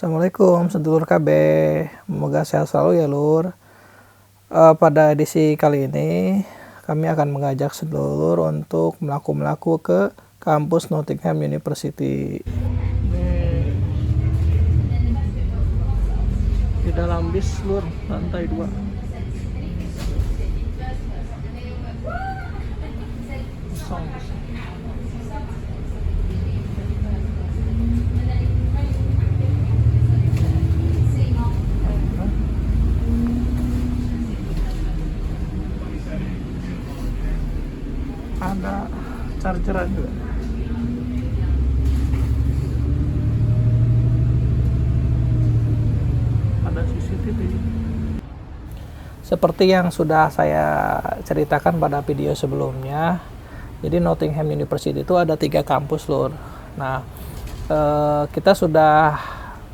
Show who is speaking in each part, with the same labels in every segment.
Speaker 1: Assalamualaikum sedulur KB, semoga sehat selalu ya lur. Pada edisi kali ini kami akan mengajak sedulur untuk melaku ke kampus Nottingham University. Di dalam bis lur, lantai 2. Kosong. Ada chargeran juga. Ada CCTV. Seperti yang sudah saya ceritakan pada video sebelumnya, jadi Nottingham University itu ada 3 kampus lur. Nah, kita sudah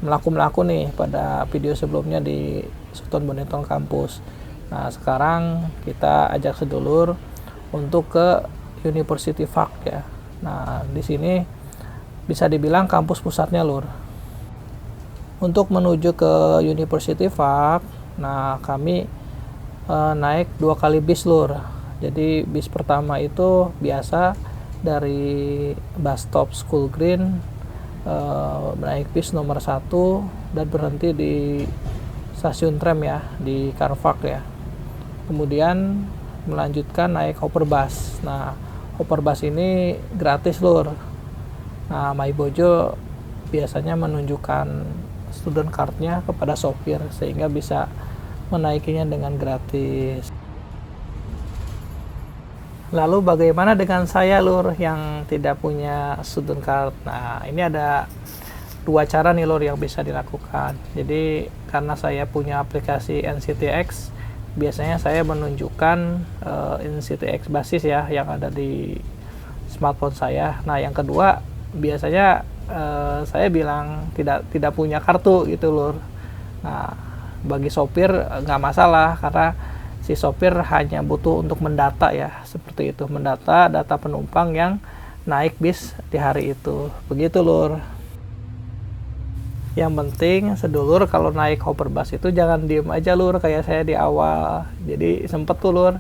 Speaker 1: melaku nih pada video sebelumnya di Sutton Bonington kampus. Nah, sekarang kita ajak sedulur untuk ke University Park ya. Nah, di sini bisa dibilang kampus pusatnya lur. Untuk menuju ke University Park, nah kami naik 2 kali bis lur. Jadi bis pertama itu biasa dari bus stop School Green, naik bis nomor 1 dan berhenti di stasiun tram ya, di Car Park ya. Kemudian melanjutkan naik hopper bus. Nah, hopper bus ini gratis lur. Nah, mybojo biasanya menunjukkan student card-nya kepada sopir sehingga bisa menaikinya dengan gratis. Lalu bagaimana dengan saya lur yang tidak punya student card? Nah, ini ada 2 cara nih lur yang bisa dilakukan. Jadi karena saya punya aplikasi NCTX, biasanya saya menunjukkan NCTX basis ya yang ada di smartphone saya. Nah, yang kedua biasanya saya bilang tidak punya kartu gitu lur. Nah, bagi sopir nggak masalah karena si sopir hanya butuh untuk mendata ya, seperti itu, mendata data penumpang yang naik bis di hari itu. Begitu lur. Yang penting sedulur kalau naik hopper bus itu jangan diem aja lur kayak saya di awal. Jadi sempet tuh lur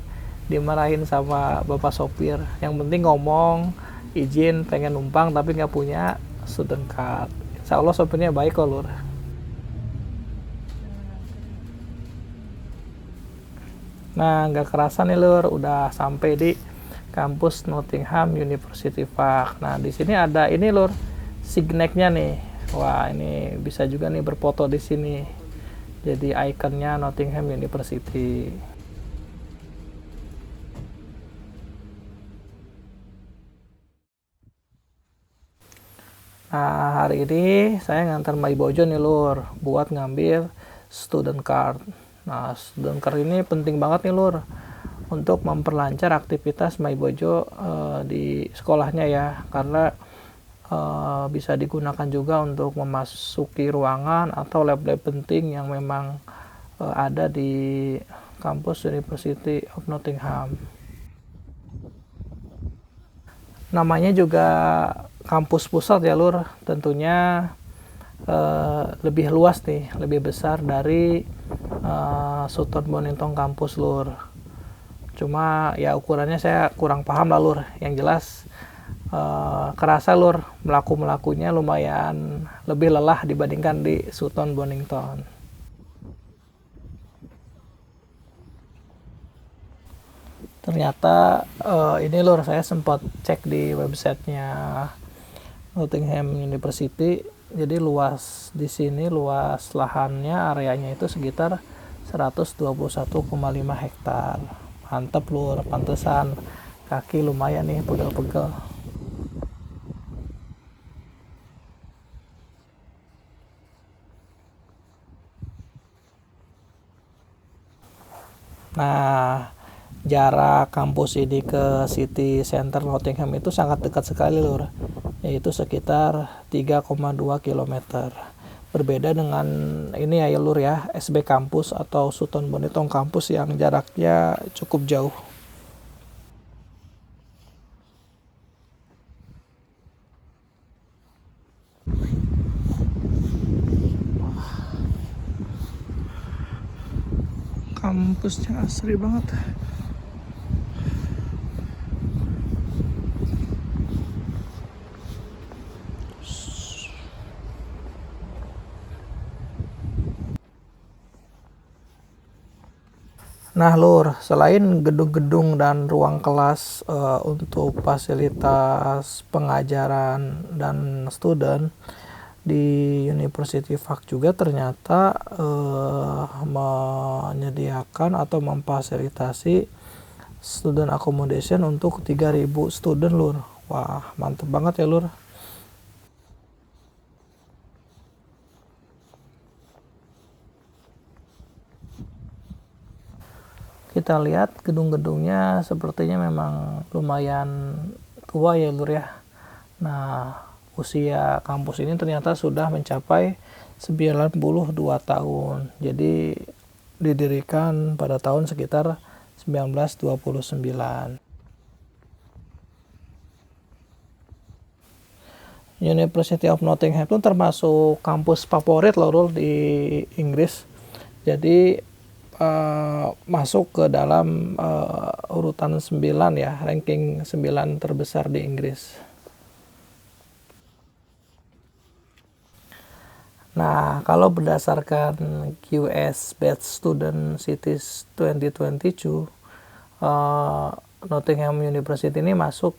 Speaker 1: dimarahin sama bapak sopir. Yang penting ngomong izin pengen numpang tapi nggak punya student card. Insya Allah sopirnya baik kok lur. Nah, nggak kerasa nih lur udah sampai di kampus Nottingham University Park. Nah, di sini ada ini lur signet-nya nih. Wah, ini bisa juga nih berfoto di sini. Jadi ikonnya Nottingham University. Nah, hari ini saya ngantar mybojo nih lur buat ngambil student card. Nah, student card ini penting banget nih lur untuk memperlancar aktivitas mybojo di sekolahnya ya, karena bisa digunakan juga untuk memasuki ruangan atau lab-lab penting yang memang ada di kampus University of Nottingham. Namanya juga kampus pusat ya lur, tentunya lebih luas nih, lebih besar dari Sutton Bonington kampus lur. Cuma ya ukurannya saya kurang paham lah lur. Yang jelas kerasa lur melakunya lumayan lebih lelah dibandingkan di Sutton Bonington. Ternyata ini lur saya sempat cek di websitenya Nottingham University. Jadi luas di sini, luas lahannya areanya itu sekitar 121,5 hektar. Mantep lur, pantesan kaki lumayan nih pegel-pegel. Nah, jarak kampus ini ke City Center Nottingham itu sangat dekat sekali lur, yaitu sekitar 3,2 km. Berbeda dengan ini ya lur ya, SB kampus atau Sutton Bonington kampus yang jaraknya cukup jauh. kampusnya asri banget. Nah Lur, selain gedung-gedung dan ruang kelas untuk fasilitas pengajaran dan student, di University Fak juga ternyata menyediakan atau memfasilitasi student accommodation untuk 3.000 student Lur. Wah, mantep banget ya Lur. Kita lihat gedung-gedungnya sepertinya memang lumayan tua ya Lur ya. Nah, usia kampus ini ternyata sudah mencapai 92 tahun. Jadi didirikan pada tahun sekitar 1929. University of Nottingham itu termasuk kampus favorit loh Lur di Inggris. Jadi masuk ke dalam urutan 9 ya, ranking 9 terbesar di Inggris. Nah, kalau berdasarkan QS Best Student Cities 2022, Nottingham University ini masuk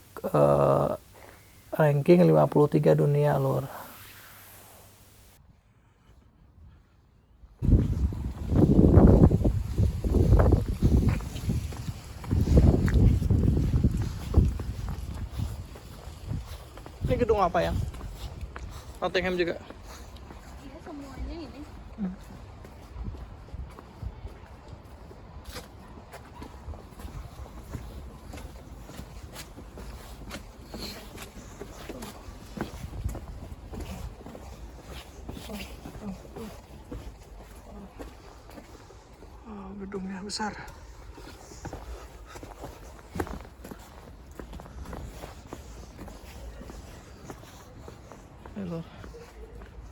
Speaker 1: ranking 53 dunia Lur. Ini gedung apa ya? Nottingham juga.
Speaker 2: Iya, semuanya ini.
Speaker 1: Oh, gedungnya besar. Ini Lur,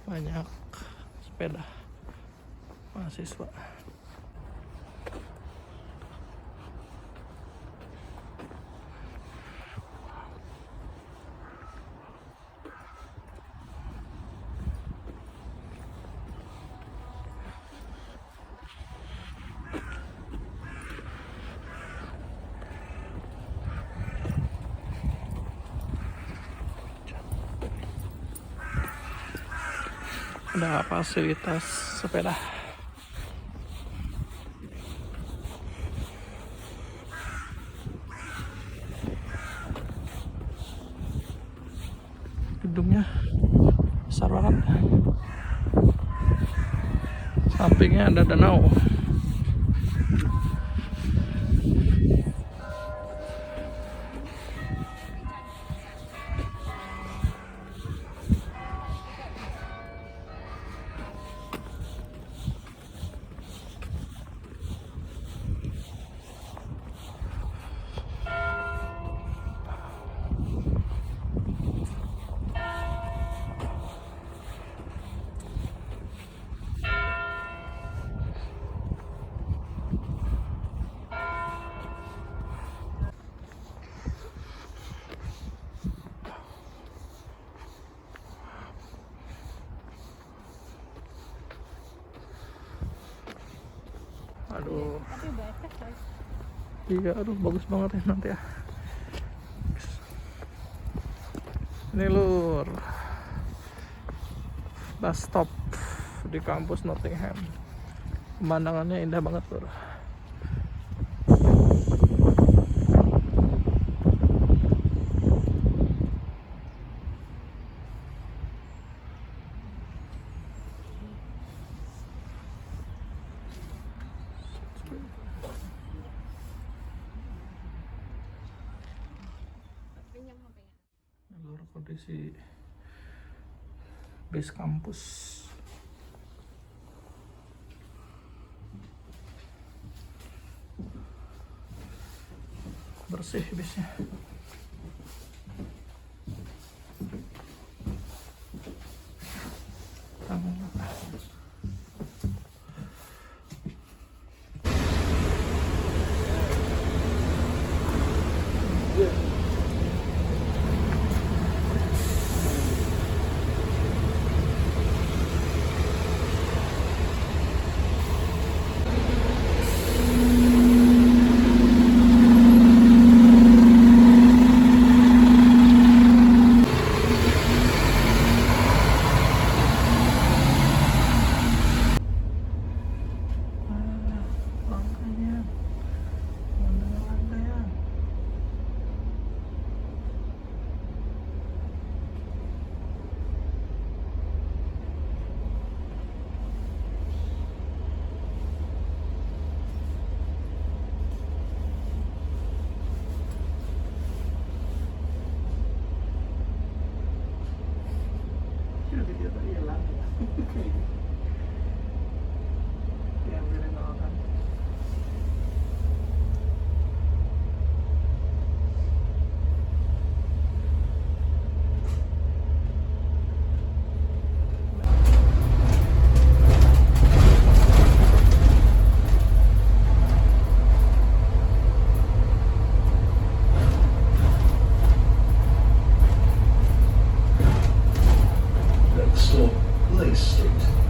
Speaker 1: banyak sepeda mahasiswa. Ada fasilitas sepeda. Gedungnya besar banget. Sampingnya ada danau. Aduh.
Speaker 2: Tapi banyak coy.
Speaker 1: Iya, aduh bagus banget ya nanti ya. Ini Lur, bus stop di kampus Nottingham. Pemandangannya indah banget Lur. Lur, kondisi base kampus. Bersih base-nya.
Speaker 3: State.